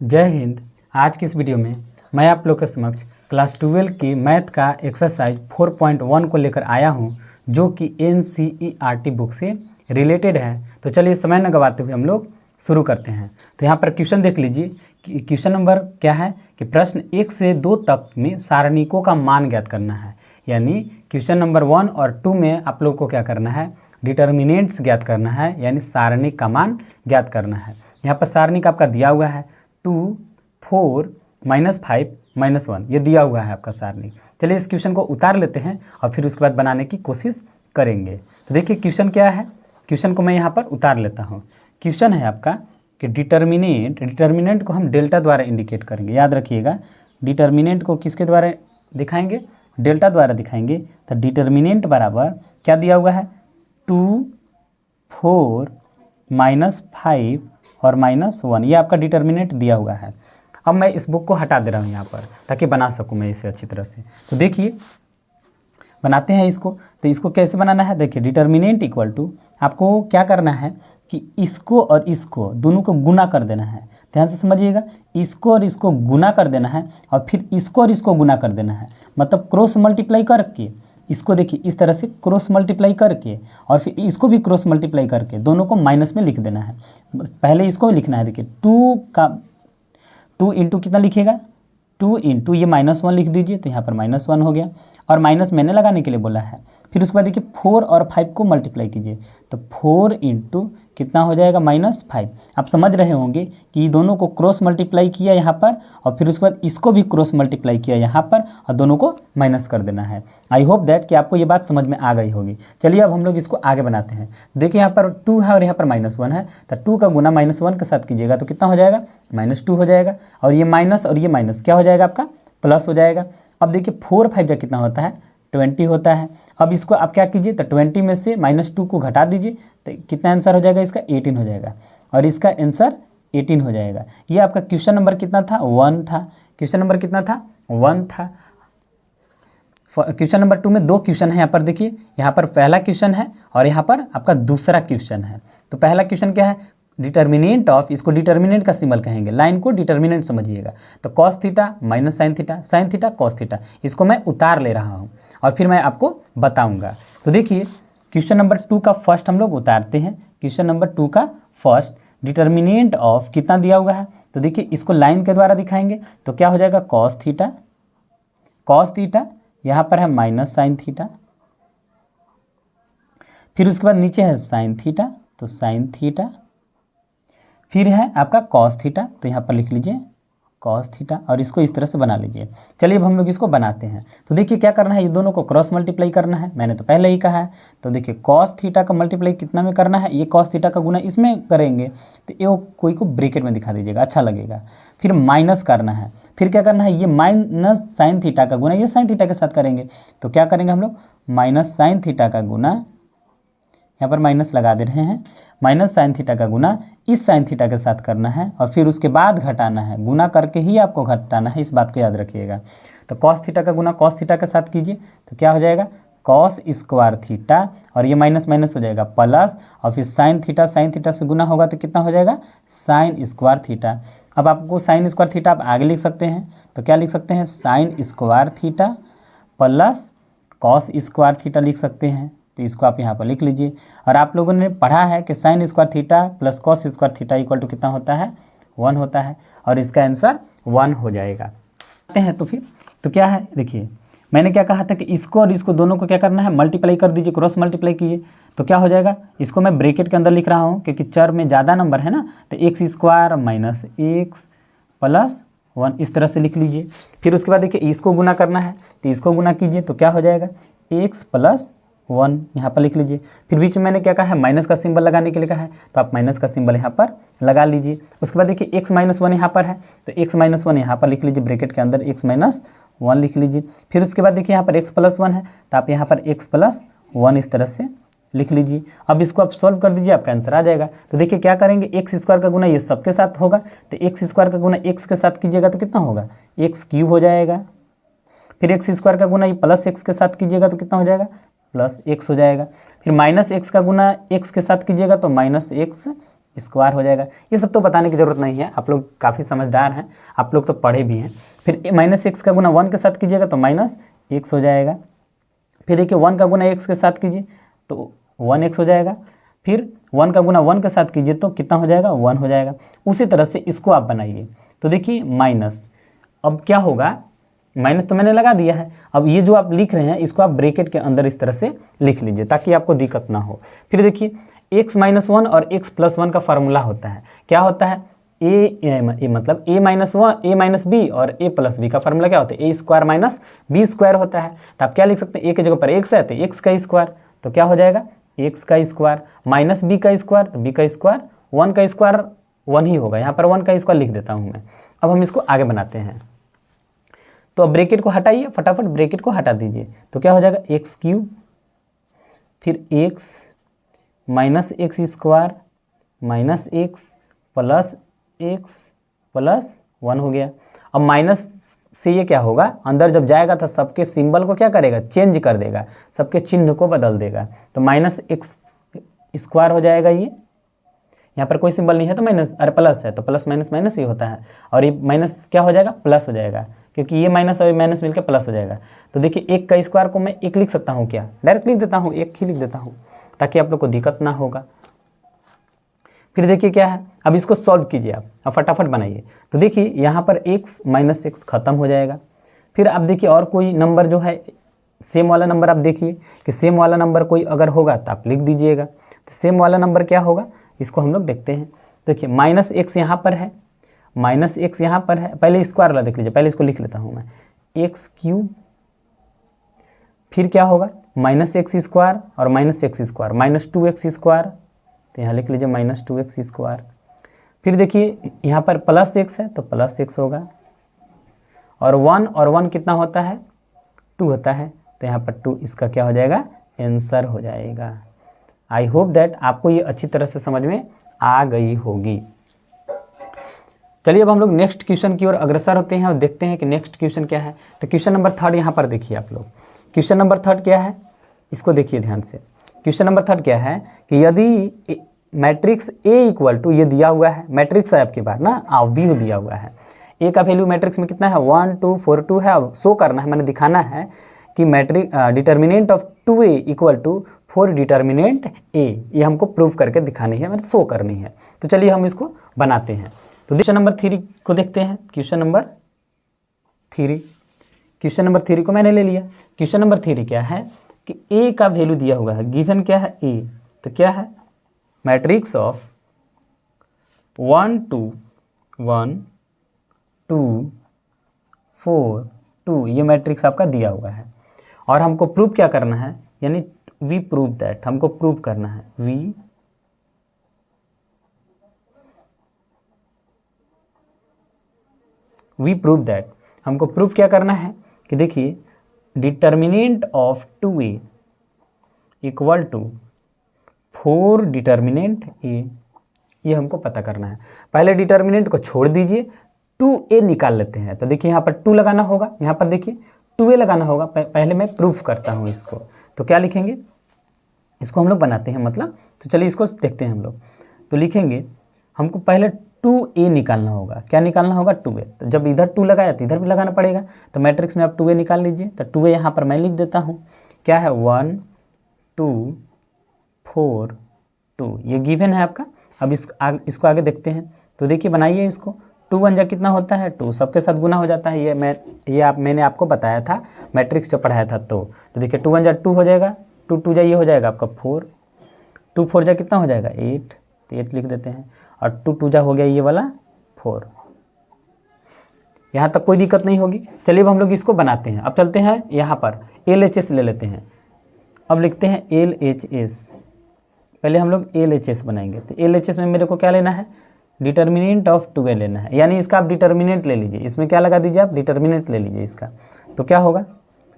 जय हिंद। आज की इस वीडियो में मैं आप लोग के समक्ष क्लास 12 की मैथ का एक्सरसाइज 4.1 को लेकर आया हूं, जो कि NCERT बुक से रिलेटेड है। तो चलिए समय न गवाते हुए हम लोग शुरू करते हैं। तो यहाँ पर क्वेश्चन देख लीजिए कि क्वेश्चन नंबर क्या है कि प्रश्न 1 से 2 तक में सारणिकों का मान ज्ञात करना है। यानी क्वेश्चन नंबर 1 और 2 में आप लोग को क्या करना है, डिटर्मिनेंट्स ज्ञात करना है, यानी सारणिक का मान ज्ञात करना है। यहाँ पर सारणिक आपका दिया हुआ है 2, 4, -5, -1, ये दिया हुआ है आपका सारणी। चलिए इस क्वेश्चन को उतार लेते हैं और फिर उसके बाद बनाने की कोशिश करेंगे। तो देखिए क्वेश्चन क्या है, क्वेश्चन को मैं यहाँ पर उतार लेता हूँ। क्वेश्चन है आपका कि डिटर्मिनेंट को हम डेल्टा द्वारा इंडिकेट करेंगे। याद रखिएगा, डिटर्मिनेंट को किसके द्वारा दिखाएंगे, डेल्टा द्वारा दिखाएंगे। तो डिटर्मिनेंट बराबर क्या दिया हुआ है, 2, 4, -5 और -1, ये आपका डिटर्मिनेंट दिया हुआ है। अब मैं इस बुक को हटा दे रहा हूँ यहाँ पर, ताकि बना सकूँ मैं इसे अच्छी तरह से। तो देखिए बनाते हैं इसको। तो इसको कैसे बनाना है, देखिए डिटर्मिनेंट इक्वल टू आपको क्या करना है कि इसको और इसको दोनों को गुना कर देना है। ध्यान से समझिएगा, इसको और इसको गुना कर देना है और फिर इसको और इसको गुना कर देना है। मतलब क्रॉस मल्टीप्लाई करके इसको देखिए इस तरह से क्रॉस मल्टीप्लाई करके और फिर इसको भी क्रॉस मल्टीप्लाई करके दोनों को माइनस में लिख देना है। पहले इसको लिखना है, देखिए 2 इंटू कितना लिखिएगा, 2 इंटू ये -1 लिख दीजिए। तो यहाँ पर -1 हो गया और माइनस मैंने लगाने के लिए बोला है। फिर उसके बाद देखिए 4 और 5 को मल्टीप्लाई कीजिए। तो 4 इंटू कितना हो जाएगा, -5। आप समझ रहे होंगे कि ये दोनों को क्रॉस मल्टीप्लाई किया यहाँ पर और फिर उसके बाद इसको भी क्रॉस मल्टीप्लाई किया यहाँ पर और दोनों को माइनस कर देना है। आई होप दैट कि आपको ये बात समझ में आ गई होगी। चलिए अब हम लोग इसको आगे बनाते हैं। देखिए यहाँ पर 2 है और यहाँ पर -1 है। तो 2 का गुना -1 के साथ कीजिएगा तो कितना हो जाएगा, -2 हो जाएगा। और ये माइनस और ये माइनस क्या हो जाएगा, आपका प्लस हो जाएगा। अब देखिए 4 5 का कितना होता है, 20 होता है। अब इसको आप क्या कीजिए, तो 20 में से -2 को घटा दीजिए। तो कितना आंसर हो जाएगा इसका, 18 हो जाएगा। और इसका आंसर 18 हो जाएगा। ये आपका क्वेश्चन नंबर कितना था, 1 था। क्वेश्चन नंबर कितना था, 1 था। क्वेश्चन नंबर 2 में 2 क्वेश्चन है। यहाँ पर देखिए, यहाँ पर पहला क्वेश्चन है और यहाँ पर आपका दूसरा क्वेश्चन है। तो पहला क्वेश्चन क्या है, डिटर्मिनेंट ऑफ, इसको डिटर्मिनेंट का सिंबल कहेंगे, लाइन को डिटर्मिनेंट समझिएगा। तो cos theta minus sine theta, sine theta cos theta, इसको मैं उतार ले रहा हूँ और फिर मैं आपको बताऊंगा। तो देखिए क्वेश्चन नंबर 2 का फर्स्ट हम लोग उतारते हैं। क्वेश्चन नंबर 2 का फर्स्ट, डिटर्मिनेंट ऑफ कितना दिया हुआ है। तो देखिए इसको लाइन के द्वारा दिखाएंगे तो क्या हो जाएगा, cos थीटा, यहाँ पर है माइनस साइन थीटा। फिर उसके बाद नीचे है साइन थीटा, तो साइन थीटा। फिर है आपका cos थीटा, तो यहाँ पर लिख लीजिए cos थीटा और इसको इस तरह से बना लीजिए। चलिए अब हम लोग इसको बनाते हैं। तो देखिए क्या करना है, ये दोनों को क्रॉस मल्टीप्लाई करना है, मैंने तो पहले ही कहा है। तो देखिए cos थीटा का मल्टीप्लाई कितना में करना है, ये cos थीटा का गुना इसमें करेंगे। तो ये कोई को ब्रैकेट में दिखा दीजिएगा, अच्छा लगेगा। फिर माइनस करना है, फिर क्या करना है, ये माइनस साइन थीटा का गुना ये साइन थीटा के साथ करेंगे। तो क्या करेंगे हम लोग, माइनस साइन थीटा का गुना, यहाँ पर माइनस लगा दे रहे हैं, माइनस साइन थीटा का गुना इस साइन थीटा के साथ करना है और फिर उसके बाद घटाना है। गुना करके ही आपको घटाना है, इस बात को याद रखिएगा। तो cos थीटा का गुना cos थीटा के साथ कीजिए तो क्या हो जाएगा, cos स्क्वायर थीटा और ये माइनस माइनस हो जाएगा प्लस, और फिर साइन थीटा से गुना होगा तो कितना हो जाएगा, साइन स्क्वायर थीटा। अब आपको साइन स्क्वायर थीटा आप आगे लिख सकते हैं, तो क्या लिख सकते हैं, sign square theta plus cos square theta लिख सकते हैं। तो इसको आप यहाँ पर लिख लीजिए। और आप लोगों ने पढ़ा है कि sine square theta plus cos square theta equal to कितना होता है, 1 होता है और इसका आंसर 1 हो जाएगा। आते हैं तो फिर तो क्या है, देखिए मैंने क्या कहा था कि इसको और इसको दोनों को क्या करना है, मल्टीप्लाई कर दीजिए, क्रॉस मल्टीप्लाई कीजिए। तो क्या हो जाएगा, इसको मैं ब्रैकेट के अंदर लिख रहा हूँ क्योंकि चर में ज़्यादा नंबर है ना। तो x² माइनस x प्लस 1 इस तरह से लिख लीजिए। फिर उसके बाद देखिए इसको गुना करना है, तो इसको गुना कीजिए तो क्या हो जाएगा, x प्लस 1 यहाँ पर लिख लीजिए। फिर बीच में मैंने क्या कहा है, माइनस का सिंबल लगाने के लिए कहा है, तो आप माइनस का सिंबल यहाँ पर लगा लीजिए। उसके बाद देखिए x माइनस 1 यहाँ पर है, तो x माइनस 1 यहाँ पर लिख लीजिए, ब्रैकेट के अंदर x माइनस 1 लिख लीजिए। फिर उसके बाद देखिए यहाँ पर x प्लस 1 है, तो आप यहाँ पर x प्लस 1 इस तरह से लिख लीजिए। अब इसको आप सॉल्व कर दीजिए, आपका आंसर आ जाएगा। तो देखिए क्या करेंगे, एक्स स्क्वायर का गुना ये सबके साथ होगा, तो एक्स स्क्वायर का गुना एक्स के साथ कीजिएगा तो कितना होगा, x³ हो जाएगा। फिर एक्स स्क्वायर का गुना ये प्लस एक्स के साथ कीजिएगा तो कितना हो जाएगा, +x हो जाएगा। फिर -x का गुना x के साथ कीजिएगा तो -x स्क्वायर हो जाएगा। ये सब तो बताने की ज़रूरत नहीं है, आप लोग काफ़ी समझदार हैं, आप लोग तो पढ़े भी हैं। फिर माइनस एक्स का गुना 1 के साथ कीजिएगा तो माइनस एक्स हो जाएगा। फिर देखिए 1 का गुना एक्स के साथ कीजिए तो 1x हो जाएगा। फिर 1 का गुना 1 के साथ कीजिए तो कितना हो जाएगा, 1 हो जाएगा। उसी तरह से इसको आप बनाइए तो देखिए माइनस, अब क्या होगा, माइनस तो मैंने लगा दिया है, अब ये जो आप लिख रहे हैं इसको आप ब्रैकेट के अंदर इस तरह से लिख लीजिए ताकि आपको दिक्कत ना हो। फिर देखिए x माइनस 1 और x प्लस 1 का फार्मूला होता है, क्या होता है, ए मतलब a minus 1 a minus b और a प्लस बी का फार्मूला क्या होता है, a square minus b square होता है। तो आप क्या लिख सकते हैं, a की जगह पर x है तो x का स्क्वायर, तो क्या हो जाएगा x का स्क्वायर माइनस बी का स्क्वायर, तो b का स्क्वायर, 1 का स्क्वायर 1 ही होगा, यहाँ पर 1 का स्क्वायर लिख देता हूँ मैं। अब हम इसको आगे बनाते हैं, तो अब ब्रैकेट को हटाइए, फटाफट ब्रैकेट को हटा दीजिए तो क्या हो जाएगा एक्स क्यूब, फिर x minus x square minus x plus 1 हो गया। अब माइनस से ये क्या होगा, अंदर जब जाएगा तो सबके सिंबल को क्या करेगा, चेंज कर देगा, सबके चिन्ह को बदल देगा, तो माइनस एक्स स्क्वायर हो जाएगा। ये यहाँ पर कोई सिंबल नहीं है तो माइनस, अरे प्लस है तो प्लस माइनस माइनस ही होता है, और ये माइनस क्या हो जाएगा, प्लस हो जाएगा, क्योंकि ये माइनस और माइनस मिलकर प्लस हो जाएगा। तो देखिए एक का स्क्वायर को मैं एक लिख सकता हूँ क्या, डायरेक्ट लिख देता हूँ, एक ही लिख देता हूँ ताकि आप लोग को दिक्कत ना होगा। फिर देखिए क्या है, अब इसको सॉल्व कीजिए आप, अब फटाफट बनाइए। तो देखिए यहाँ पर x माइनस एक्स खत्म हो जाएगा। फिर आप देखिए और कोई नंबर जो है सेम वाला नंबर, आप देखिए कि सेम वाला नंबर कोई अगर होगा तो आप लिख दीजिएगा। तो सेम वाला नंबर क्या होगा, इसको हम लोग देखते हैं। देखिए माइनस एक्स यहाँ पर है, माइनस एक्स यहाँ पर है, पहले स्क्वायर वाला देख लीजिए, पहले इसको लिख लेता हूँ मैं, एक्स क्यूब, फिर क्या होगा माइनस एक्स स्क्वायर और minus x square minus 2x square, तो यहाँ लिख लीजिए माइनस 2x स्क्वायर। फिर देखिए यहाँ पर प्लस एक्स है तो प्लस एक्स होगा, और 1 कितना होता है, 2 होता है, तो यहाँ पर 2 इसका क्या हो जाएगा, आंसर हो जाएगा। आई होप दैट आपको ये अच्छी तरह से समझ में आ गई होगी। चलिए अब हम लोग नेक्स्ट क्वेश्चन की ओर अग्रसर होते हैं और देखते हैं कि नेक्स्ट क्वेश्चन क्या है। तो क्वेश्चन नंबर 3 यहाँ पर देखिए आप लोग, क्वेश्चन नंबर 3 क्या है, इसको देखिए ध्यान से। क्वेश्चन नंबर 3 क्या है कि यदि मैट्रिक्स A इक्वल टू, ये दिया हुआ है मैट्रिक्स है आपके पास ना, भी दिया हुआ है, A का वैल्यू मैट्रिक्स में कितना है 1 2 4 2 है। अब शो करना है, मैंने दिखाना है कि matrix determinant of 2A equal to 4 determinant A, ये हमको प्रूव करके दिखानी है, मतलब शो करनी है। तो चलिए हम इसको बनाते हैं। तो क्वेश्चन नंबर 3 को देखते हैं। क्वेश्चन नंबर 3 को मैंने ले लिया। क्वेश्चन नंबर 3 क्या है कि A का वैल्यू दिया हुआ है, गिवन क्या है A, तो क्या है मैट्रिक्स ऑफ 1 2 1 2 4 2, ये मैट्रिक्स आपका दिया हुआ है और हमको प्रूव क्या करना है, यानी वी प्रूव दैट, हमको प्रूव करना है, वी प्रूव दैट, हमको प्रूव क्या करना है कि देखिए determinant of 2A equal to 4 determinant A, ये हमको पता करना है। पहले डिटर्मिनेंट को छोड़ दीजिए, 2A निकाल लेते हैं। तो देखिए यहाँ पर 2 लगाना होगा, यहाँ पर देखिए 2A लगाना होगा। पहले मैं प्रूफ करता हूँ इसको, तो क्या लिखेंगे, इसको हम लोग बनाते हैं मतलब। तो चलिए इसको देखते हैं हम लोग। तो लिखेंगे हमको पहले 2A निकालना होगा, क्या निकालना होगा 2A। तो जब इधर 2 लगाया तो इधर भी लगाना पड़ेगा, तो मैट्रिक्स में आप 2A निकाल लीजिए। तो 2A यहाँ पर मैं लिख देता हूँ, क्या है 1 2 4 2, ये गिवन है आपका। अब इसको आगे देखते हैं। तो देखिए बनाइए इसको, 2 1 जा कितना होता है 2, सबके साथ गुना हो जाता है, मैंने आपको बताया था मैट्रिक्स जब पढ़ाया था। तो देखिए 2 1 जा 2 हो जाएगा, 2 2 जा ये हो जाएगा आपका 4, 2 4 जा कितना हो जाएगा 8, तो 8 लिख देते हैं, और 2 2 जा हो गया ये वाला 4। यहाँ तक कोई दिक्कत नहीं होगी। चलिए अब हम लोग इसको बनाते हैं। अब चलते हैं यहाँ पर LHS ले लेते हैं। अब लिखते हैं LHS, पहले हम लोग LHS बनाएंगे। तो LHS में मेरे को क्या लेना है, डिटर्मिनेंट ऑफ 2A लेना है, यानी इसका आप डिटर्मिनेंट ले लीजिए, इसमें क्या लगा दीजिए आप, डिटर्मिनेंट ले लीजिए इसका। तो क्या होगा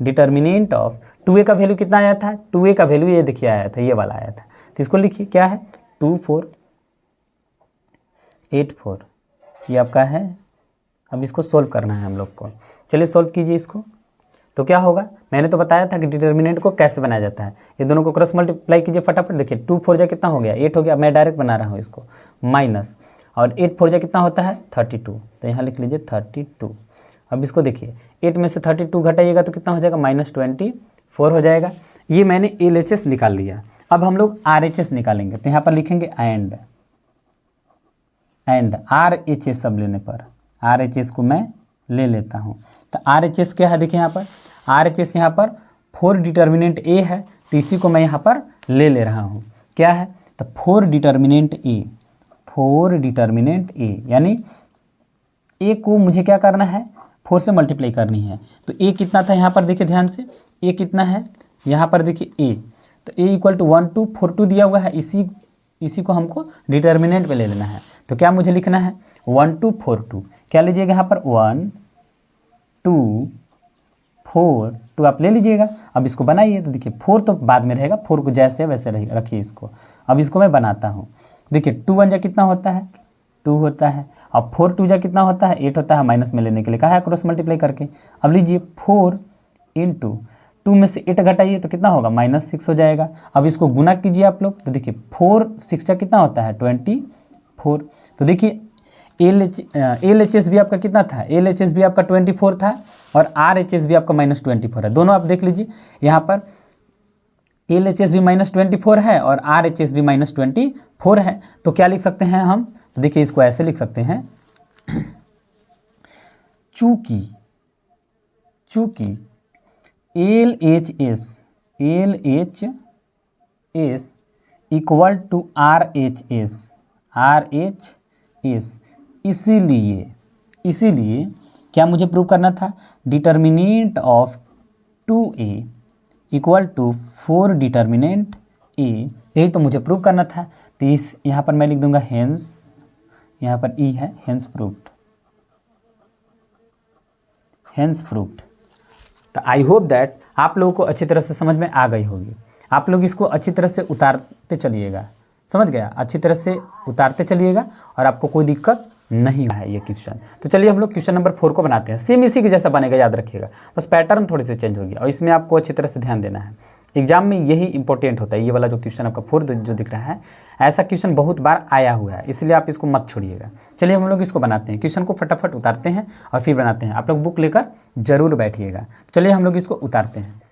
डिटर्मिनेंट ऑफ 2A का वैल्यू कितना आया था, 2A का वैल्यू ये देखिए आया था, ये वाला आया था। तो इसको लिखिए क्या है 2 4 8 4, ये आपका है। अब इसको सोल्व करना है हम लोग को, चलिए सोल्व कीजिए इसको। तो क्या होगा, मैंने तो बताया था कि डिटर्मिनेंट को कैसे बनाया जाता है। ये दोनों को क्रॉस मल्टीप्लाई कीजिए फटाफट, देखिए 2 4 जा कितना हो गया 8 हो गया, मैं डायरेक्ट बना रहा हूँ इसको माइनस, और 8 4 जा कितना होता है 32, तो यहाँ लिख लीजिए 32। अब इसको देखिए 8 में से 32 घटाइएगा तो कितना हो जाएगा -24 हो जाएगा। ये मैंने LHS निकाल लिया। अब हम लोग RHS निकालेंगे, तो यहाँ पर लिखेंगे एंड RHS सब लेने पर, RHS को मैं ले लेता हूँ। तो RHS क्या है, देखिए यहाँ पर RHS यहाँ पर 4 डिटर्मिनेंट A है, तो इसी को मैं यहाँ पर ले रहा हूँ। क्या है, तो 4 डिटर्मिनेंट A, यानी A को मुझे क्या करना है 4 से मल्टीप्लाई करनी है। तो A कितना था यहाँ पर देखिए ध्यान से, A कितना है यहाँ पर देखिए A, तो A = 1 2 4 2 दिया हुआ है, इसी को हमको डिटर्मिनेंट पे ले लेना है। तो क्या मुझे लिखना है 1 2 4 2, क्या लीजिएगा यहाँ पर 1 2 4 2 आप ले लीजिएगा। अब इसको बनाइए, तो देखिए 4 तो बाद में रहेगा, 4 को जैसे वैसे रखिए इसको। अब इसको मैं बनाता हूँ, देखिए 2 1 जा कितना होता है 2 होता है, अब 4 2 जा कितना होता है 8 होता है, माइनस में लेने के लिए कहा है क्रॉस मल्टीप्लाई करके। अब लीजिए 4 × 2 में से 8 घटाइए तो कितना होगा -6 हो जाएगा। अब इसको गुना कीजिए आप लोग, तो देखिए 4 6 जा कितना होता है 24। तो देखिए LHS भी आपका कितना था, LHS भी आपका 24 था, और RHS भी आपका -24 है। दोनों आप देख लीजिए यहाँ पर LHS भी -24 है और RHS भी -24 है। तो क्या लिख सकते हैं हम, तो देखिए इसको ऐसे लिख सकते हैं, चूंकि LHS = RHS, इसीलिए क्या मुझे प्रूव करना था, determinant of 2A = 4 determinant A, यही तो मुझे प्रूव करना था। तो इस यहाँ पर मैं लिख दूंगा हेंस, यहाँ पर E है, हेंस प्रूव्ड। तो आई होप दैट आप लोगों को अच्छी तरह से समझ में आ गई होगी। आप लोग इसको अच्छी तरह से उतारते चलिएगा, समझ गया, अच्छी तरह से उतारते चलिएगा और आपको कोई दिक्कत नहीं है ये क्वेश्चन। तो चलिए हम लोग क्वेश्चन नंबर 4 को बनाते हैं। सेम इसी के जैसा बनेगा, याद रखिएगा, बस पैटर्न थोड़ी सी चेंज होगी और इसमें आपको अच्छी तरह से ध्यान देना है। एग्जाम में यही इंपॉर्टेंट होता है, ये वाला जो क्वेश्चन आपका 4 जो दिख रहा है, ऐसा क्वेश्चन बहुत बार आया हुआ है, इसलिए आप इसको मत छोड़िएगा। चलिए हम लोग इसको बनाते हैं, क्वेश्चन को फटाफट उतारते हैं और फिर बनाते हैं। आप लोग बुक लेकर जरूर बैठिएगा। चलिए हम लोग इसको उतारते हैं।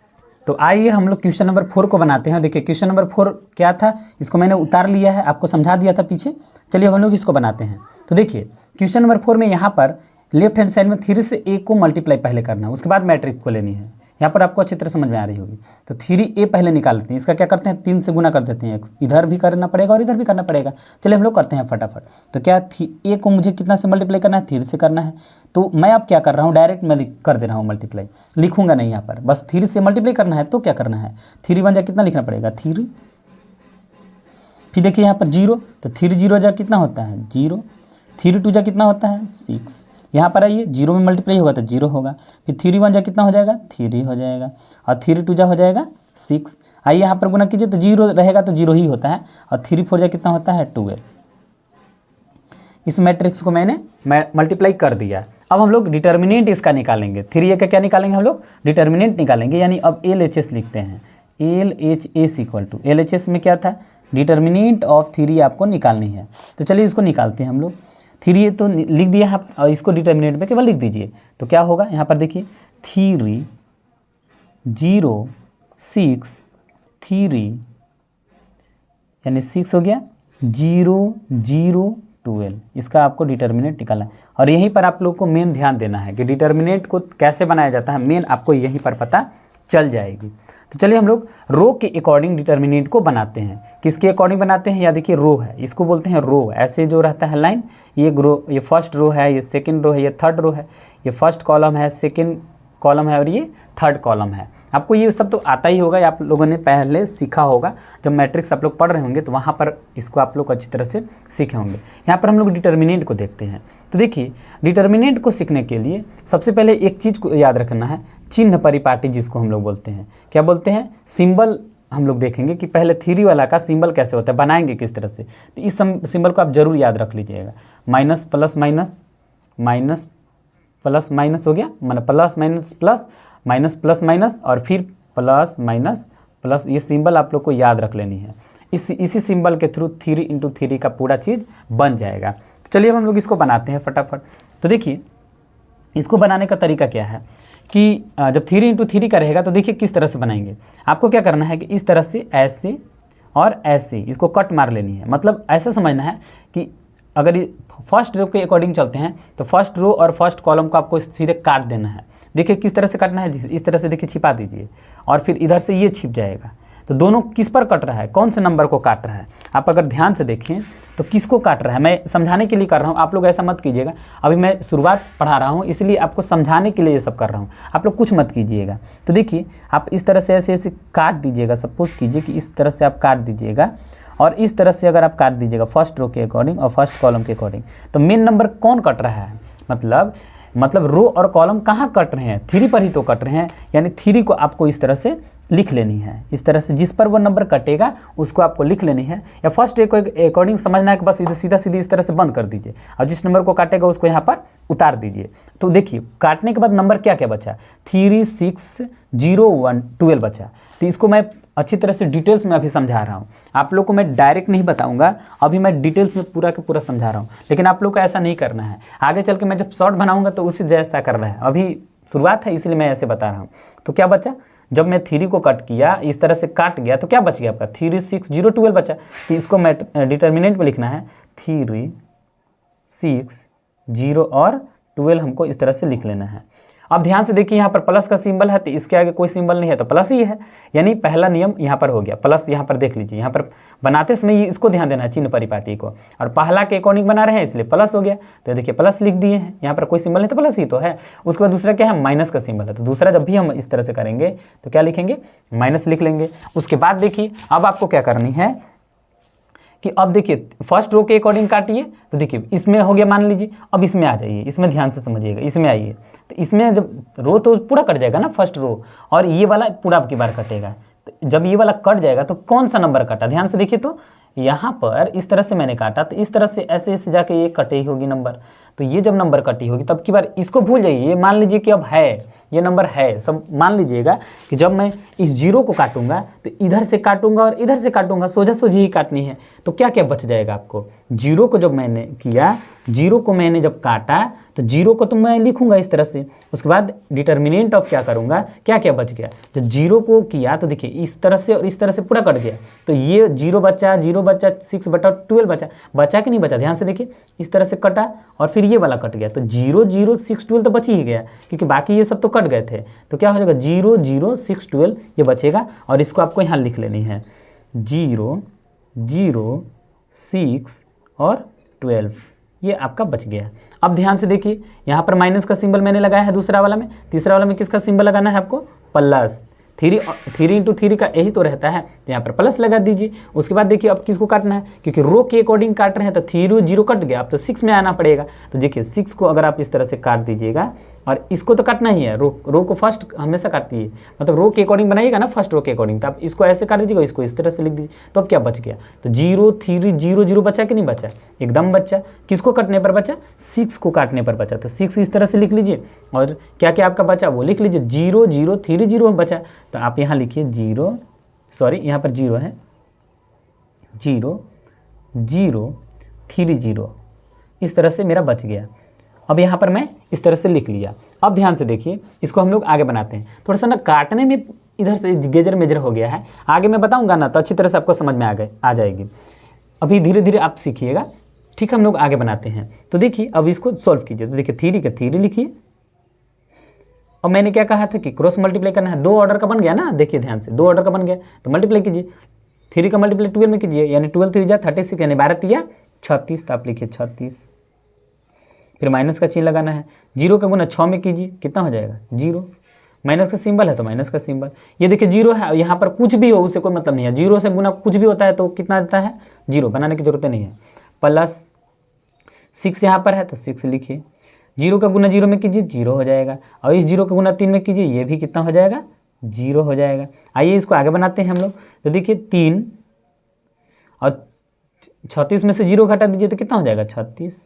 तो आइए हम लोग क्वेश्चन नंबर 4 को बनाते हैं। देखिए क्वेश्चन नंबर 4 क्या था, इसको मैंने उतार लिया है, आपको समझा दिया था पीछे। चलिए हम लोग इसको बनाते हैं। तो देखिए क्वेश्चन नंबर 4 में यहाँ पर लेफ्ट हैंड साइड में 3 से A को मल्टीप्लाई पहले करना है, उसके बाद मैट्रिक्स को लेनी है। यहाँ पर आपको अच्छी तरह समझ में आ रही होगी। तो 3A पहले निकाल लेते हैं, इसका क्या करते हैं 3 से गुना कर देते हैं, इधर भी करना पड़ेगा और इधर भी करना पड़ेगा। चलिए हम लोग करते हैं फटाफट। तो क्या A को मुझे कितना से मल्टीप्लाई करना है 3 से करना है। तो मैं अब क्या कर रहा हूँ, डायरेक्ट मैं कर दे रहा हूँ मल्टीप्लाई, लिखूंगा नहीं यहाँ पर, बस 3 से मल्टीप्लाई करना है। तो क्या करना है 3 1 जा कितना लिखना पड़ेगा 3, फिर देखिए यहाँ पर 0, तो 3 0 जा कितना होता है 0, 3 2 जा कितना होता है 6। यहाँ पर आइए 0 में मल्टीप्लाई होगा तो 0 होगा, फिर 3 1 जा कितना हो जाएगा 3 हो जाएगा, और 3 2 जा हो जाएगा 6। आइए यहाँ पर गुना कीजिए तो 0 रहेगा तो 0 ही होता है, और 3 4 जा कितना होता है 12। इस मैट्रिक्स को मैंने मल्टीप्लाई कर दिया। अब हम लोग डिटर्मिनेंट इसका निकालेंगे। 3A का क्या निकालेंगे हम लोग, डिटर्मिनेंट निकालेंगे, यानी अब LHS लिखते हैं। LHS में क्या था, डिटर्मिनेंट ऑफ 3 आपको निकालनी है। तो चलिए इसको निकालते हैं हम लोग। 3 तो लिख दिया यहाँ पर, और इसको डिटर्मिनेंट में केवल लिख दीजिए। तो क्या होगा यहाँ पर देखिए 3 0 6 3 यानी 6 हो गया 0 0 12, इसका आपको डिटर्मिनेंट निकालना है। और यहीं पर आप लोग को मेन ध्यान देना है कि डिटर्मिनेंट को कैसे बनाया जाता है, मेन आपको यहीं पर पता चल जाएगी। तो चलिए हम लोग रो के अकॉर्डिंग डिटर्मिनेंट को बनाते हैं। किसके अकॉर्डिंग बनाते हैं, या देखिए रो है, इसको बोलते हैं रो। ऐसे जो रहता है लाइन, ये फर्स्ट रो है, ये सेकंड रो है, ये थर्ड रो है, ये फर्स्ट कॉलम है, सेकंड कॉलम है और ये थर्ड कॉलम है। आपको ये सब तो आता ही होगा, आप लोगों ने पहले सीखा होगा। जब मैट्रिक्स आप लोग पढ़ रहे होंगे तो वहाँ पर इसको आप लोग अच्छी तरह से सीखे होंगे। यहाँ पर हम लोग डिटर्मिनेंट को देखते हैं। तो देखिए डिटर्मिनेंट को सीखने के लिए सबसे पहले एक चीज़ को याद रखना है, चिन्ह परिपाटी जिसको हम लोग बोलते हैं। क्या बोलते हैं, सिंबल हम लोग देखेंगे कि पहले 3 वाला का सिंबल कैसे होता है, बनाएंगे किस तरह से। तो इस सिंबल को आप जरूर याद रख लीजिएगा। माइनस प्लस माइनस हो गया, मतलब plus minus plus, minus plus minus और फिर प्लस माइनस प्लस, ये सिंबल आप लोग को याद रख लेनी है। इसी सिंबल के थ्रू 3 × 3 का पूरा चीज़ बन जाएगा। तो चलिए अब हम लोग इसको बनाते हैं फटाफट। तो देखिए इसको बनाने का तरीका क्या है कि जब 3 × 3 का रहेगा तो देखिए किस तरह से बनाएंगे। आपको क्या करना है कि इस तरह से ऐसे और ऐसे इसको कट मार लेनी है। मतलब ऐसा समझना है कि अगर फर्स्ट रो के अकॉर्डिंग चलते हैं तो फर्स्ट रो और फर्स्ट कॉलम को आपको सीधे काट देना है। देखिए किस तरह से काटना है, इस तरह से देखिए छिपा दीजिए और फिर इधर से ये छिप जाएगा। तो दोनों किस पर कट रहा है, कौन से नंबर को काट रहा है। आप अगर ध्यान से देखें तो किसको काट रहा है, मैं समझाने के लिए कर रहा हूँ, आप लोग ऐसा मत कीजिएगा। अभी मैं शुरुआत पढ़ा रहा हूँ इसलिए आपको समझाने के लिए ये सब कर रहा हूँ, आप लोग कुछ मत कीजिएगा। तो देखिए आप इस तरह से ऐसे ऐसे काट दीजिएगा। सपोज कीजिए कि इस तरह से आप काट दीजिएगा और इस तरह से अगर आप काट दीजिएगा फर्स्ट रो के अकॉर्डिंग और फर्स्ट कॉलम के अकॉर्डिंग, तो मेन नंबर कौन कट रहा है, मतलब रो और कॉलम कहाँ कट रहे हैं, 3 पर ही तो कट रहे हैं। यानी 3 को आपको इस तरह से लिख लेनी है। इस तरह से जिस पर वो नंबर कटेगा उसको आपको लिख लेनी है, या फर्स्ट रो के अकॉर्डिंग समझना है कि बस इधर सीधा सीधी इस तरह से बंद कर दीजिए और जिस नंबर को काटेगा उसको यहाँ पर उतार दीजिए। तो देखिए काटने के बाद नंबर क्या क्या बचा, 3 6 0 1 12 बचा। तो इसको मैं अच्छी तरह से डिटेल्स में अभी समझा रहा हूँ, आप लोग को मैं डायरेक्ट नहीं बताऊंगा, अभी मैं डिटेल्स में पूरा के पूरा समझा रहा हूँ। लेकिन आप लोग को ऐसा नहीं करना है, आगे चल के मैं जब शॉर्ट बनाऊंगा तो उसी जैसा करना है। अभी शुरुआत है इसलिए मैं ऐसे बता रहा हूँ। तो क्या बचा, जब मैं 3 को कट किया इस तरह से काट गया तो क्या बच गया आपका 3 6 0 12 बचा। तो इसको मैं डिटर्मिनेंट में लिखना है 3 6 0 और 12 हमको इस तरह से लिख लेना है। अब ध्यान से देखिए यहाँ पर प्लस का सिंबल है तो इसके आगे कोई सिंबल नहीं है तो प्लस ही है, यानी पहला नियम यहाँ पर हो गया। प्लस यहाँ पर देख लीजिए, यहाँ पर बनाते समय ये इसको ध्यान देना है चिन्ह परिपाटी को, और पहला के अकॉर्डिंग बना रहे हैं इसलिए प्लस हो गया। तो देखिए प्लस लिख दिए हैं, यहाँ पर कोई सिंबल नहीं तो प्लस ही तो है। उसके बाद दूसरा क्या है, माइनस का सिंबल है। तो दूसरा जब भी हम इस तरह से करेंगे तो क्या लिखेंगे, माइनस लिख लेंगे। उसके बाद देखिए अब आपको क्या करनी है कि अब देखिए फर्स्ट रो के अकॉर्डिंग काटिए। तो देखिए इसमें हो गया मान लीजिए, अब इसमें आ जाइए, इसमें ध्यान से समझिएगा, इसमें आइए। तो इसमें जब रो तो पूरा कट जाएगा ना फर्स्ट रो, और ये वाला पूरा आपकी बार कटेगा। तो जब ये वाला कट जाएगा तो कौन सा नंबर कटा, ध्यान से देखिए। तो यहाँ पर इस तरह से मैंने काटा तो इस तरह से ऐसे ऐसे जाके ये कटी होगी नंबर। तो ये जब नंबर कटी होगी तब की बार इसको भूल जाइए, ये मान लीजिए कि अब है, ये नंबर है। सब मान लीजिएगा कि जब मैं इस 0 को काटूंगा तो इधर से काटूंगा और इधर से काटूंगा, सोझा सोझी ही काटनी है। तो क्या क्या बच जाएगा आपको, 0 को जब मैंने किया, 0 को मैंने जब काटा तो 0 को तो मैं लिखूंगा इस तरह से। उसके बाद डिटर्मिनेंट ऑफ क्या करूंगा, क्या क्या बच गया। जब 0 को किया तो देखिए इस तरह से और इस तरह से पूरा कट गया। तो ये 0 बचा, 0 बचा, 6/12 बचा कि नहीं बचा, ध्यान से देखिए। इस तरह से कटा और फिर ये वाला कट गया। तो 0 0 6 12 तो बच ही गया, क्योंकि बाकी ये सब तो कट गए थे। तो क्या हो जाएगा 0 0 6 12 ये बचेगा, और इसको आपको यहाँ लिख लेनी है 0 0 6 और 12, ये आपका बच गया। अब ध्यान से देखिए यहाँ पर माइनस का सिंबल मैंने लगाया है दूसरा वाला में, तीसरा वाला में किसका सिंबल लगाना है आपको, प्लस। 3 × 3 का यही तो रहता है, तो यहाँ पर प्लस लगा दीजिए। उसके बाद देखिए अब किसको काटना है, क्योंकि रो के अकॉर्डिंग काट रहे हैं तो 3 0 कट गया, अब तो 6 में आना पड़ेगा। तो देखिए 6 को अगर आप इस तरह से काट दीजिएगा, और इसको तो काटना ही है, रो को फर्स्ट हमेशा काटिए, मतलब रो के अकॉर्डिंग बनाइएगा ना फर्स्ट रो के अकॉर्डिंग। तो आप इसको ऐसे काट दीजिएगा, इसको इस तरह से लिख दीजिए। तो अब क्या बच गया, तो 0 3 0 0 बचा कि नहीं बचा, एकदम बचा। किसको काटने पर बचा, 6 को काटने पर बचा। तो 6 इस तरह से लिख लीजिए, और क्या क्या आपका बचा वो लिख लीजिए। 0 0 3 0 बचा, तो आप यहाँ लिखिए 0, सॉरी यहाँ पर 0 है, 0 0 3 0, इस तरह से मेरा बच गया। अब यहाँ पर मैं इस तरह से लिख लिया। अब ध्यान से देखिए इसको हम लोग आगे बनाते हैं। थोड़ा सा ना काटने में इधर से गेजर मेजर हो गया है, आगे मैं बताऊंगा ना तो अच्छी तरह से आपको समझ में आ जाएगी। अभी धीरे धीरे आप सीखिएगा, ठीक है। हम लोग आगे बनाते हैं। तो देखिए अब इसको सॉल्व कीजिए। तो देखिए 3 का 3 लिखिए। अब मैंने क्या कहा था कि क्रॉस मल्टीप्लाई करना है, 2 ऑर्डर का बन गया ना, देखिए ध्यान से 2 ऑर्डर का बन गया। तो मल्टीप्लाई कीजिए, 3 का मल्टीप्लाई 12 में कीजिए, यानी 12 3 जा 36, यानी 12 3 36। तो आप लिखिए 36। फिर माइनस का चिन्ह लगाना है, 0 का गुना 6 में कीजिए, कितना हो जाएगा 0। माइनस का सिंबल है तो माइनस का सिंबल, ये देखिए 0 है, यहाँ पर कुछ भी हो उससे कोई मतलब नहीं है। 0 से गुना कुछ भी होता है तो कितना देता है 0, बनाने की जरूरत नहीं है। प्लस 6 यहाँ पर है तो 6 लिखिए, 0 का गुना 0 में कीजिए, 0 हो जाएगा। और इस 0 का गुना 3 में कीजिए, ये भी कितना हो जाएगा 0 हो जाएगा। आइए इसको आगे बनाते हैं हम लोग। तो देखिए 3 और 36 में से 0 घटा दीजिए तो कितना हो जाएगा 36,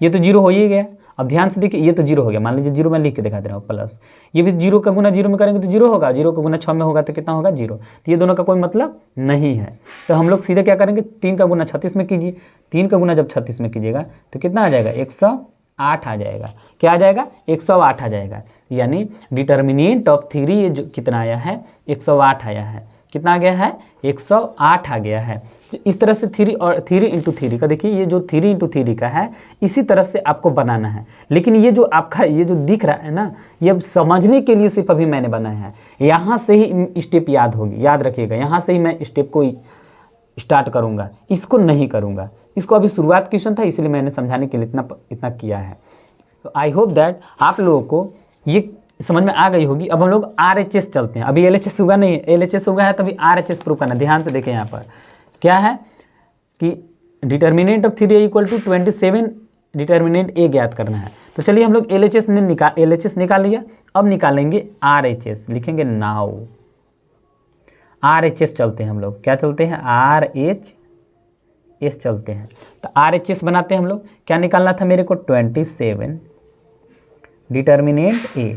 ये तो 0 हो ही गया। अब ध्यान से देखिए, ये तो जीरो हो गया, मान लीजिए जीरो मैं लिख के दिखा दे रहा हूँ प्लस, ये भी जीरो का गुना जीरो में करेंगे तो जीरो होगा, जीरो का गुना 6 में होगा तो कितना होगा, जीरो। तो ये दोनों का कोई मतलब नहीं है। तो हम लोग सीधे क्या करेंगे, 3 का गुना 36 में कीजिए, 3 का गुना जब 36 में कीजिएगा तो कितना आ जाएगा, 108 आ जाएगा। क्या आ जाएगा, 108 आ जाएगा। यानी डिटर्मिनेंट ऑफ 3 ये जो कितना आया है, 108 आया है। कितना आ गया है, 108 आ गया है। तो इस तरह से 3 और 3 इंटू 3 का देखिए, ये जो 3 इंटू 3 का है इसी तरह से आपको बनाना है। लेकिन ये जो आपका ये जो दिख रहा है ना, ये अब समझने के लिए सिर्फ अभी मैंने बनाया है। यहाँ से ही स्टेप याद होगी, याद रखिएगा, यहाँ से ही मैं स्टेप को स्टार्ट करूँगा, इसको नहीं करूँगा। इसको अभी शुरुआत क्वेश्चन था इसलिए मैंने समझाने के लिए इतना किया है। तो आई होप दैट आप लोगों को ये समझ में आ गई होगी। अब हम लोग RHS चलते हैं। अभी LHS हुआ नहीं है, LHS हुआ है तभी RHS प्रूव करना। ध्यान से देखें, यहाँ पर क्या है कि determinant of 3 equal to 27 determinant A ज्ञात करना है। तो चलिए हम लोग LHS निकाल लिया। अब निकालेंगे RHS, लिखेंगे नाउ RHS चलते हैं हम लोग। क्या चलते हैं, RHS चलते हैं। तो RHS बनाते हैं हम लोग। क्या निकालना था मेरे को, 27 डिटर्मिनेंट A।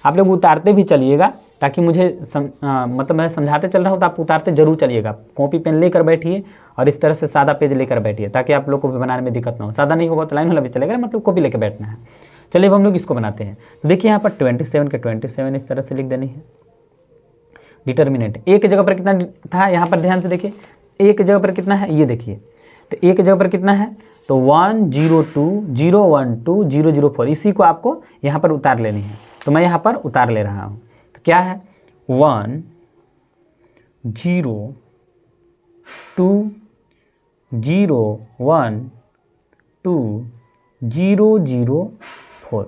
आप लोग उतारते भी चलिएगा ताकि मुझे मतलब मैं समझाते चल रहा हूँ तो आप उतारते जरूर चलिएगा। कॉपी पेन लेकर बैठिए और इस तरह से सादा पेज लेकर बैठिए ताकि आप लोग को भी बनाने में दिक्कत ना हो। सादा नहीं होगा तो लाइन वाला भी चलेगा, मतलब कॉपी लेकर बैठना है। चलिए अब हम लोग इसको बनाते हैं। तो देखिए यहाँ पर 27 के 27 इस तरह से लिख देनी है। डिटर्मिनेंट A की जगह पर कितना था, यहाँ पर ध्यान से देखिए, A की जगह पर कितना है, ये देखिए। तो A की जगह पर कितना है, तो 102 012 004, इसी को आपको यहाँ पर उतार लेनी है। तो मैं यहाँ पर उतार ले रहा हूँ। तो क्या है, 1 0 2 0 1 2 0 0 4।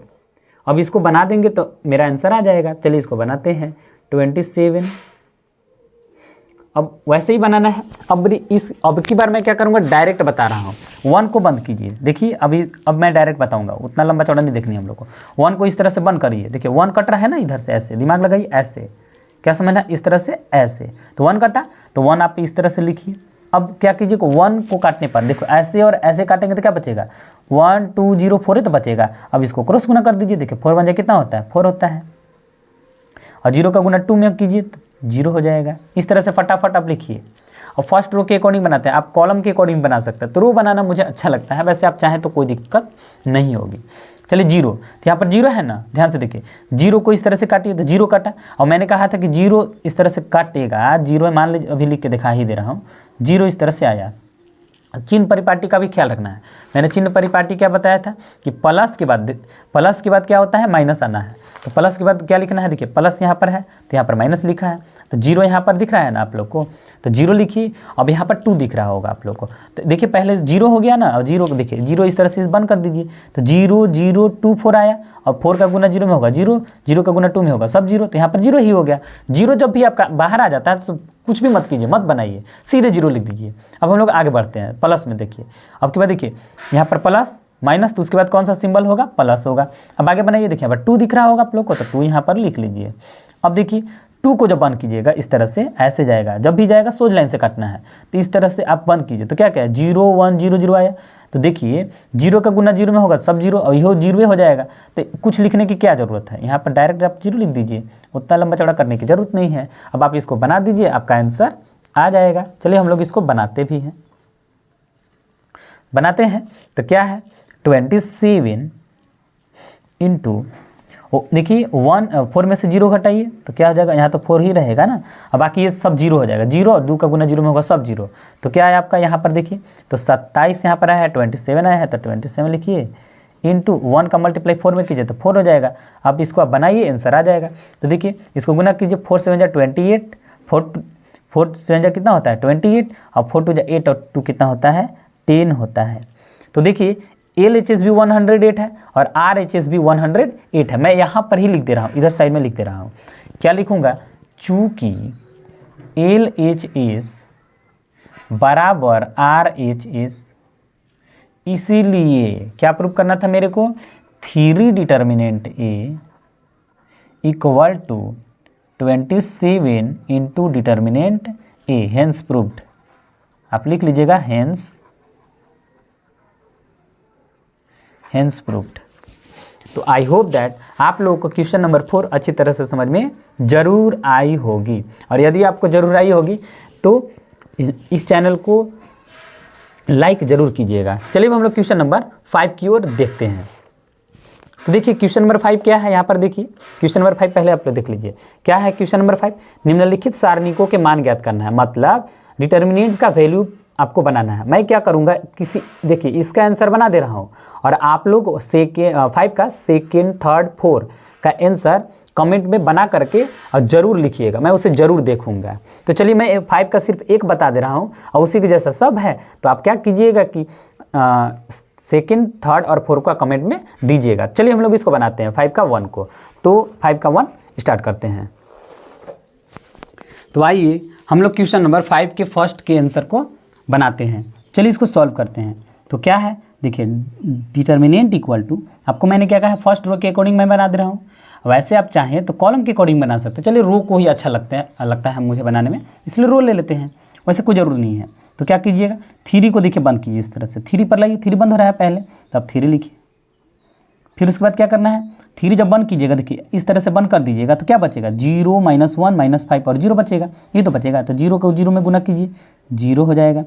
अब इसको बना देंगे तो मेरा आंसर आ जाएगा। चलिए इसको बनाते हैं, 27। अब वैसे ही बनाना है। अब की बार मैं क्या करूँगा, डायरेक्ट बता रहा हूँ। 1 को बंद कीजिए, देखिए अब मैं डायरेक्ट बताऊँगा, उतना लंबा चौड़ा नहीं देखनी हम लोग को। 1 को इस तरह से बंद करिए, देखिए 1 कट रहा है ना इधर से, ऐसे दिमाग लगाइए, ऐसे क्या समझना, इस तरह से ऐसे। तो 1 कटा तो 1 आप इस तरह से लिखिए। अब क्या कीजिए, 1 को काटने पर देखो ऐसे और ऐसे काटेंगे तो क्या बचेगा, 1 2 0 4 ही तो बचेगा। अब इसको क्रॉस गुना कर दीजिए, देखिए 4 बन कितना होता है, 4 होता है। और 0 का गुना 2 में कीजिए तो 0 हो जाएगा। इस तरह से फटाफट आप लिखिए। और फर्स्ट रो के अकॉर्डिंग बनाते हैं, आप कॉलम के अकॉर्डिंग बना सकते हैं। तो रो बनाना मुझे अच्छा लगता है, वैसे आप चाहें तो कोई दिक्कत नहीं होगी। चलिए 0, तो यहाँ पर 0 है ना, ध्यान से देखिए। 0 को इस तरह से काटिए तो 0 काटा। और मैंने कहा था कि 0 इस तरह से काटेगा, 0 मान लीजिए, अभी लिख के दिखा ही दे रहा हूँ, 0 इस तरह से आया। चिन्ह परिपाटी का भी ख्याल रखना है। मैंने चिन्ह परिपाटी क्या बताया था कि प्लस के बाद क्या होता है, माइनस आना है। तो प्लस के बाद क्या लिखना है, देखिए प्लस यहाँ पर है तो यहाँ पर माइनस लिखा है। तो 0 यहाँ पर दिख रहा है ना आप लोग को, तो 0 लिखिए। अब यहाँ पर 2 दिख रहा होगा आप लोग को। तो देखिए पहले 0 हो गया ना, और 0 को देखिए 0 इस तरह से बंद कर दीजिए। तो 0 0 2 4 आया, और 4 का गुना 0 में होगा 0, 0 का गुना 2 में होगा सब 0। तो यहाँ पर 0 ही हो गया। 0 जब भी आपका बाहर आ जाता है तो कुछ भी मत कीजिए, मत बनाइए, सीधे 0 लिख दीजिए। अब हम लोग आगे बढ़ते हैं प्लस में। देखिए अब के बाद देखिए यहाँ पर प्लस माइनस, तो उसके बाद कौन सा सिंबल होगा, प्लस होगा। अब आगे बनाइए, देखिए यहाँ पर 2 दिख रहा होगा आप लोग को, तो 2 यहाँ पर लिख लीजिए। अब देखिए 2 को जब बंद कीजिएगा इस तरह से ऐसे जाएगा, जब भी जाएगा सोज लाइन से काटना है। तो इस तरह से आप बंद कीजिए। तो क्या क्या है, 0 1 0 0 आया। तो देखिए 0 का गुना 0 में होगा सब 0, और यह 0 हो जाएगा। तो कुछ लिखने की क्या ज़रूरत है, यहाँ पर डायरेक्ट आप 0 लिख दीजिए, उतना लंबा चौड़ा करने की ज़रूरत नहीं है। अब आप इसको बना दीजिए, आपका आंसर आ जाएगा। चलिए हम लोग इसको बनाते भी हैं, बनाते हैं। तो क्या है, 27 इंटू, देखिए 4 में से 0 घटाइए तो क्या हो जाएगा, यहाँ तो 4 ही रहेगा ना। अब बाकी ये सब 0 हो जाएगा। 0 और 2 का गुना 0 में होगा सब 0। तो क्या है आपका यहाँ पर देखिए, तो 27 यहाँ पर आया है, 27 आया है, तो 27 लिखिए इंटू 1 का मल्टीप्लाई 4 में कीजिए तो 4 हो जाएगा। अब इसको आप बनाइए, आंसर आ जाएगा। तो देखिए इसको गुना कीजिए, 4 7 जा 28, 4 7 जा कितना होता है 28, और 4 2 जा 8, और 2 कितना होता है 10 होता है। तो देखिए LHS भी 108 है और RHS भी 108 है। मैं यहाँ पर ही लिख दे रहा हूँ, इधर साइड में लिख दे रहा हूँ। क्या लिखूँगा, चूँकि LHS बराबर RHS, इसीलिए क्या प्रूव करना था मेरे को, 3 determinant A equal to 27 into determinant A, hence proved. आप लिख लीजिएगा हेंस प्रूव्ड। तो आई होप दैट आप लोगों को क्वेश्चन नंबर 4 अच्छी तरह से समझ में ज़रूर आई होगी, और यदि आपको ज़रूर आई होगी तो इस चैनल को लाइक ज़रूर कीजिएगा। चलिए हम लोग क्वेश्चन नंबर 5 की ओर देखते हैं। तो देखिए क्वेश्चन नंबर 5 क्या है, यहाँ पर देखिए क्वेश्चन नंबर 5 पहले आप लोग देख लीजिए क्या है। क्वेश्चन नंबर 5, निम्नलिखित सारणिकों के मान ज्ञात करना है, मतलब डिटर्मिनेंट्स का वैल्यू आपको बनाना है। मैं क्या करूँगा, देखिए इसका आंसर बना दे रहा हूँ, और आप लोग 5 का सेकेंड, थर्ड, 4 का आंसर कमेंट में बना करके और ज़रूर लिखिएगा, मैं उसे ज़रूर देखूंगा। तो चलिए मैं 5 का सिर्फ एक बता दे रहा हूँ और उसी के जैसा सब है, तो आप क्या कीजिएगा कि सेकेंड, थर्ड और 4 का कमेंट में दीजिएगा। चलिए हम लोग इसको बनाते हैं 5 का 1 को। तो 5 का 1 स्टार्ट करते हैं। तो आइए हम लोग क्वेश्चन नंबर 5 के फर्स्ट के आंसर को बनाते हैं। चलिए इसको सॉल्व करते हैं। तो क्या है, देखिए डिटर्मिनेंट इक्वल टू, आपको मैंने क्या कहा है, फर्स्ट रो के अकॉर्डिंग मैं बना दे रहा हूँ। वैसे आप चाहें तो कॉलम के अकॉर्डिंग बना सकते हैं। चलिए रो को ही अच्छा लगता है मुझे बनाने में, इसलिए रो ले लेते हैं, वैसे कोई ज़रूर नहीं है। तो क्या कीजिएगा, 3 को देखिए बंद कीजिए इस तरह से, 3 पर लाइए, 3 बंद हो रहा है पहले, तो आप 3 लिखिए। फिर उसके बाद क्या करना है, 3 जब बंद कीजिएगा, देखिए इस तरह से बंद कर दीजिएगा, तो क्या बचेगा, 0 -1 -5 और 0 बचेगा, ये तो बचेगा। तो 0 को 0 में गुना कीजिए, 0 हो जाएगा।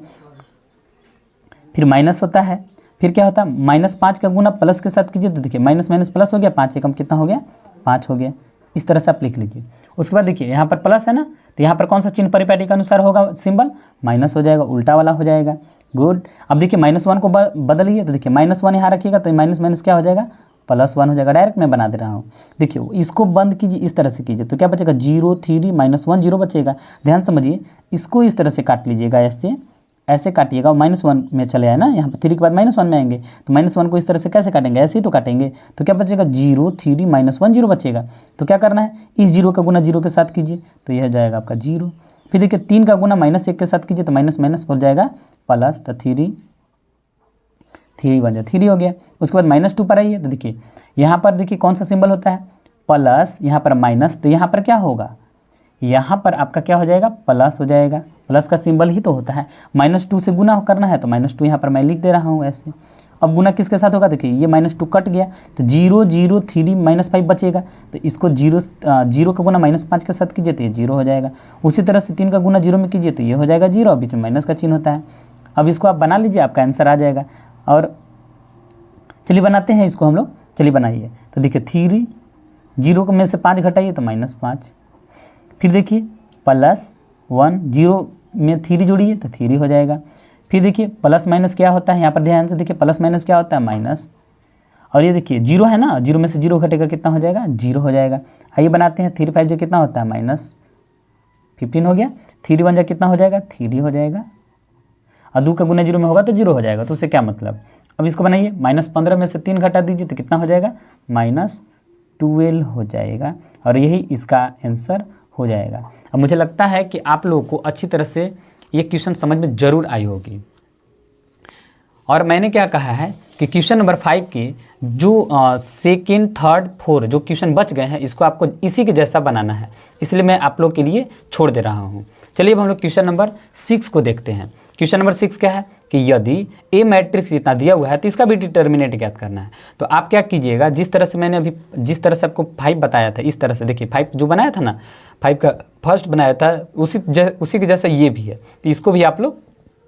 फिर माइनस होता है, फिर क्या होता है, -5 का गुना प्लस के साथ कीजिए, तो देखिए माइनस माइनस प्लस हो गया, 5 एकम कितना हो गया, 5 हो गया। इस तरह से आप लिख लीजिए। उसके बाद देखिए यहाँ पर प्लस है ना, तो यहाँ पर कौन सा चिन्ह परिपाटी के अनुसार होगा, सिंबल माइनस हो जाएगा, उल्टा वाला हो जाएगा। गुड। अब देखिए -1 को बदलिए, तो देखिए -1 यहाँ रखिएगा, तो माइनस माइनस क्या हो जाएगा, +1 हो जाएगा। डायरेक्ट मैं बना दे रहा हूँ। देखिए इसको बंद कीजिए, इस तरह से कीजिए, तो क्या बचेगा, 0 3 -1 0 बचेगा। ध्यान समझिए, इसको इस तरह से काट लीजिएगा, ऐसे काटिएगा, -1 में चले आए ना, यहाँ पर 3 के बाद -1 में आएंगे, तो -1 को इस तरह से कैसे काटेंगे, ऐसे ही तो काटेंगे। तो क्या बचेगा, 0 3 -1 0 बचेगा। तो क्या करना है, इस 0 का गुना 0 के साथ कीजिए, तो यह हो जाएगा आपका 0। फिर देखिए 3 का गुना -1 के साथ कीजिए, तो माइनस माइनस हो जाएगा प्लस, तो 3 बन जाए, 3 हो गया। उसके बाद -2 पर आइए, तो देखिए यहाँ पर देखिए कौन सा सिंबल होता है, प्लस, यहाँ पर माइनस, तो यहाँ पर क्या होगा, यहाँ पर आपका क्या हो जाएगा, प्लस हो जाएगा। प्लस का सिंबल ही तो होता है। -2 से गुना करना है, तो -2 यहाँ पर मैं लिख दे रहा हूँ ऐसे। अब गुना किसके साथ होगा, देखिए ये -2 कट गया, तो 0 0 3 -5 बचेगा, तो इसको 0 का गुना -5 के साथ कीजिए, तो ये 0 हो जाएगा। उसी तरह से 3 का गुना 0 में कीजिए, तो ये हो जाएगा 0, बीच में माइनस का चिन्ह होता है। अब इसको आप बना लीजिए, आपका आंसर आ जाएगा। और चलिए बनाते हैं इसको हम लोग, चलिए बनाइए। तो देखिए 3, 0 में से 5 घटाइए, तो -5। फिर देखिए +1, 0 में 3 जोड़िए, तो 3 हो जाएगा। फिर देखिए प्लस माइनस क्या होता है, यहाँ पर ध्यान से देखिए, प्लस माइनस क्या होता है, माइनस। और ये देखिए 0 है ना, 0 में से 0 घटेगा, कितना हो जाएगा, 0 हो जाएगा। आइए बनाते हैं, 3 5 जो कितना होता है, -15 हो गया। 3 1 जा कितना हो जाएगा, 3 हो जाएगा। और 2 का गुना 0 में होगा तो 0 हो जाएगा, तो उससे क्या मतलब। अब इसको बनाइए, -15 में से 3 घटा दीजिए, तो कितना हो जाएगा, -12 हो जाएगा। और यही इसका आंसर हो जाएगा। अब मुझे लगता है कि आप लोगों को अच्छी तरह से ये क्वेश्चन समझ में ज़रूर आई होगी। और मैंने क्या कहा है कि क्वेश्चन नंबर 5 के जो सेकेंड, थर्ड, 4 जो क्वेश्चन बच गए हैं, इसको आपको इसी के जैसा बनाना है, इसलिए मैं आप लोग के लिए छोड़ दे रहा हूँ। चलिए अब हम लोग क्वेश्चन नंबर 6 को देखते हैं। क्वेश्चन नंबर 6 क्या है कि यदि ए मैट्रिक्स जितना दिया हुआ है तो इसका भी डिटर्मिनेंट ज्ञात करना है। तो आप क्या कीजिएगा, जिस तरह से मैंने अभी जिस तरह से आपको 5 बताया था, इस तरह से देखिए 5 जो बनाया था ना, 5 का फर्स्ट बनाया था, उसी के जैसा ये भी है, तो इसको भी आप लोग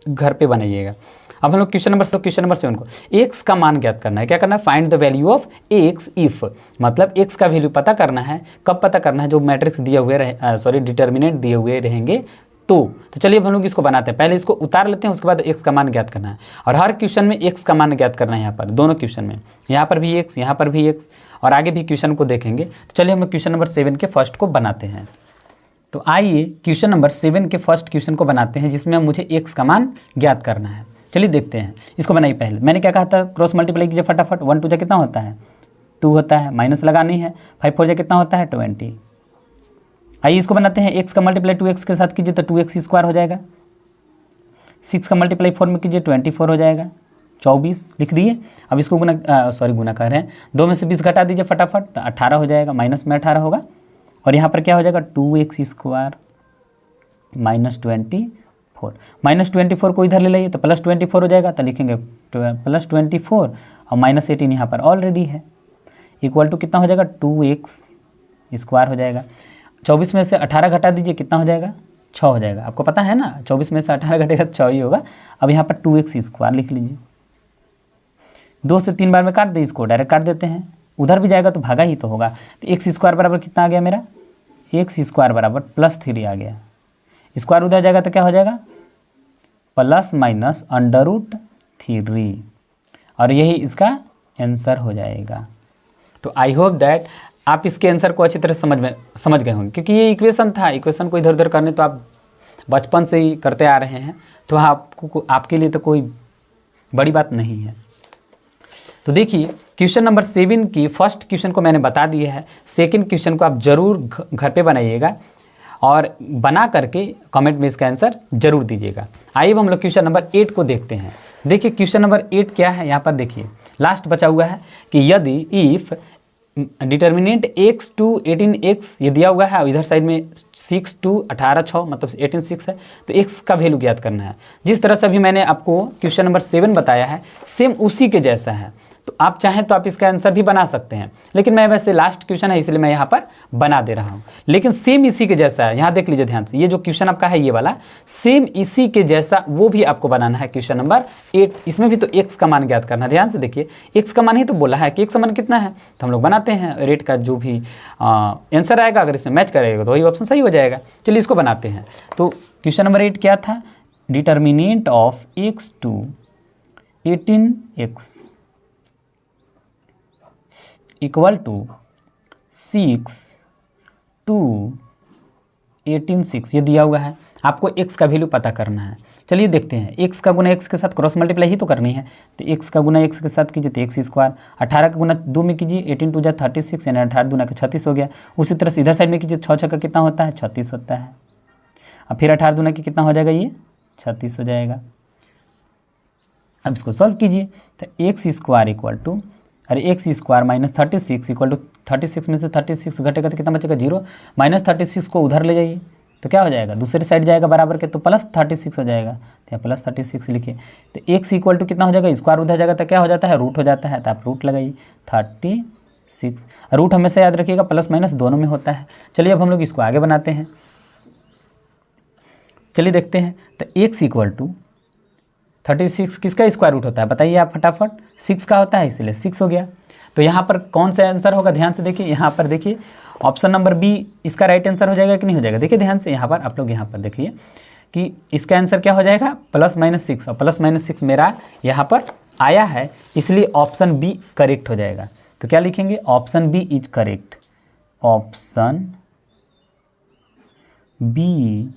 घर पे बनाइएगा। अब हम लोग क्वेश्चन नंबर 7 को एक्स का मान ज्ञात करना है। क्या करना है, find the value of x if, मतलब एक्स का वैल्यू पता करना है। कब पता करना है, जो मैट्रिक्स दिए हुए डिटर्मिनेंट दिए हुए रहेंगे तो चलिए अब हम लोग इसको बनाते हैं। पहले इसको उतार लेते हैं, उसके बाद एक्स का मान ज्ञात करना है। और हर क्वेश्चन में एक्स का मान ज्ञात करना है, यहाँ पर दोनों क्वेश्चन में, यहाँ पर भी एक्स, यहाँ पर भी एक्स, और आगे भी क्वेश्चन को देखेंगे। तो चलिए हम लोग क्वेश्चन नंबर 7 के फर्स्ट को बनाते हैं। तो आइए क्वेश्चन नंबर 7 के फर्स्ट क्वेश्चन को बनाते हैं, जिसमें मुझे एक्स का मान ज्ञात करना है। चलिए देखते हैं, इसको बनाइए। पहले मैंने क्या कहा था, क्रॉस मल्टीप्लाई कीजिए फटाफट। 1 2 जा कितना होता है, 2 होता है, माइनस लगानी है। 5 4 जा कितना होता है, 20। आइए इसको बनाते हैं, एक्स का मल्टीप्लाई 2x के साथ कीजिए तो 2x² हो जाएगा। 6 का मल्टीप्लाई 4 में कीजिए 24 हो जाएगा। 24 लिख दिए। अब इसको गुना कर रहे हैं, 2 में से 20 घटा दीजिए फटाफट, तो 18 हो जाएगा, माइनस में 18 होगा। और यहाँ पर क्या हो जाएगा, 2x² -24। -24 को इधर ले लाइए तो +24 हो जाएगा, तो लिखेंगे +24 और -18 यहाँ पर ऑलरेडी है। इक्वल टू कितना हो जाएगा 2x स्क्वायर हो जाएगा। 24 में से 18 घटा दीजिए, कितना हो जाएगा 6 हो जाएगा। आपको पता है ना 24 में से 18 घटेगा तो 6 ही होगा। अब यहाँ पर 2x स्क्वायर लिख लीजिए। 2 से 3 बार में काट दे, इसको डायरेक्ट काट देते हैं, उधर भी जाएगा तो भागा ही तो होगा। तो एक्स स्क्वायर बराबर कितना आ गया मेरा, एक्स स्क्वायर बराबर +3 आ गया। स्क्वायर उधर जाएगा तो क्या हो जाएगा ±√3, और यही इसका आंसर हो जाएगा। तो आई होप दैट आप इसके आंसर को अच्छी तरह समझ गए होंगे, क्योंकि ये इक्वेशन था। इक्वेशन को इधर उधर करने तो आप बचपन से ही करते आ रहे हैं, तो आपके लिए तो कोई बड़ी बात नहीं है। तो देखिए क्वेश्चन नंबर 7 की फर्स्ट क्वेश्चन को मैंने बता दिया है। सेकंड क्वेश्चन को आप ज़रूर घर पे बनाइएगा और बना करके कमेंट में इसका आंसर जरूर दीजिएगा। आइए अब हम लोग क्वेश्चन नंबर 8 को देखते हैं। देखिए क्वेश्चन नंबर 8 क्या है, यहाँ पर देखिए लास्ट बचा हुआ है कि यदि if determinant x two 18x ये दिया हुआ है और इधर साइड में 6 टू 18 6 मतलब 18 6 है, तो x का वैल्यू ज्ञात करना है। जिस तरह से अभी मैंने आपको क्वेश्चन नंबर 7 बताया है, सेम उसी के जैसा है। तो आप चाहें तो आप इसका आंसर भी बना सकते हैं, लेकिन मैं वैसे लास्ट क्वेश्चन है इसलिए मैं यहाँ पर बना दे रहा हूँ। लेकिन सेम इसी के जैसा है, यहाँ देख लीजिए ध्यान से, ये जो क्वेश्चन आपका है ये वाला सेम इसी के जैसा वो भी आपको बनाना है क्वेश्चन नंबर 8। इसमें भी तो x का मान ज्ञात करना है। ध्यान से देखिए x का मान ही तो बोला है कि x का मान कितना है, तो हम लोग बनाते हैं। रेट का जो भी आंसर आएगा अगर इसमें मैच करेगा तो वही ऑप्शन सही हो जाएगा। चलिए इसको बनाते हैं। तो क्वेश्चन नंबर 8 क्या था, determinant of x two 18x equal to 6 two 18 6 ये दिया हुआ है। आपको x का वैल्यू पता करना है। चलिए देखते हैं, x का गुना x के साथ क्रॉस मल्टीप्लाई ही तो करनी है। तो x का गुना x के साथ कीजिए तो x स्क्वायर, 18 का गुना 2 में कीजिए 18 टू जा 36 यानी 18 दूना का 36 हो गया। उसी तरह से इधर साइड में कीजिए 6 का कितना होता है 36 होता है। अब फिर 18 दूना की कितना हो जाएगा ये 36 हो जाएगा। अब इसको सॉल्व कीजिए तो x square equal to x square -36 equal to 36 में से 36 घटेगा तो कितना बचेगा 0। -36 को उधर ले जाइए तो क्या हो जाएगा, दूसरी साइड जाएगा बराबर के तो +36 हो जाएगा। तो यहाँ +36 लिखिए तो x इक्वल टू कितना हो जाएगा, स्क्वायर उधर जाएगा तो क्या हो जाता है रूट हो जाता है। तो आप रूट लगाइए 36। रूट हमेशा याद रखिएगा प्लस माइनस दोनों में होता है। चलिए अब हम लोग इसको आगे बनाते हैं। चलिए देखते हैं तो x इक्वल टू 36 किसका स्क्वायर रूट होता है बताइए आप फटाफट, 6 का होता है इसलिए 6 हो गया। तो यहाँ पर कौन सा आंसर होगा, ध्यान से देखिए, यहाँ पर देखिए ऑप्शन नंबर बी इसका राइट आंसर हो जाएगा कि नहीं हो जाएगा। देखिए ध्यान से यहाँ पर आप लोग यहाँ पर देखिए कि इसका आंसर क्या हो जाएगा +-6, और +-6 मेरा यहाँ पर आया है इसलिए ऑप्शन बी करेक्ट हो जाएगा। तो क्या लिखेंगे, option b is correct, option b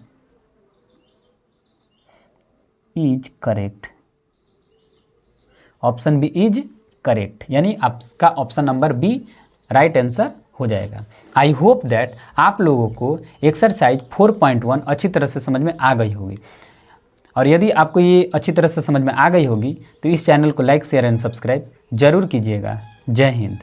is correct, option b is correct, यानी आपका option number b right answer हो जाएगा। आई होप दैट आप लोगों को एक्सरसाइज 4.1 अच्छी तरह से समझ में आ गई होगी, और यदि आपको ये अच्छी तरह से समझ में आ गई होगी तो इस चैनल को लाइक शेयर एंड सब्सक्राइब जरूर कीजिएगा। जय हिंद।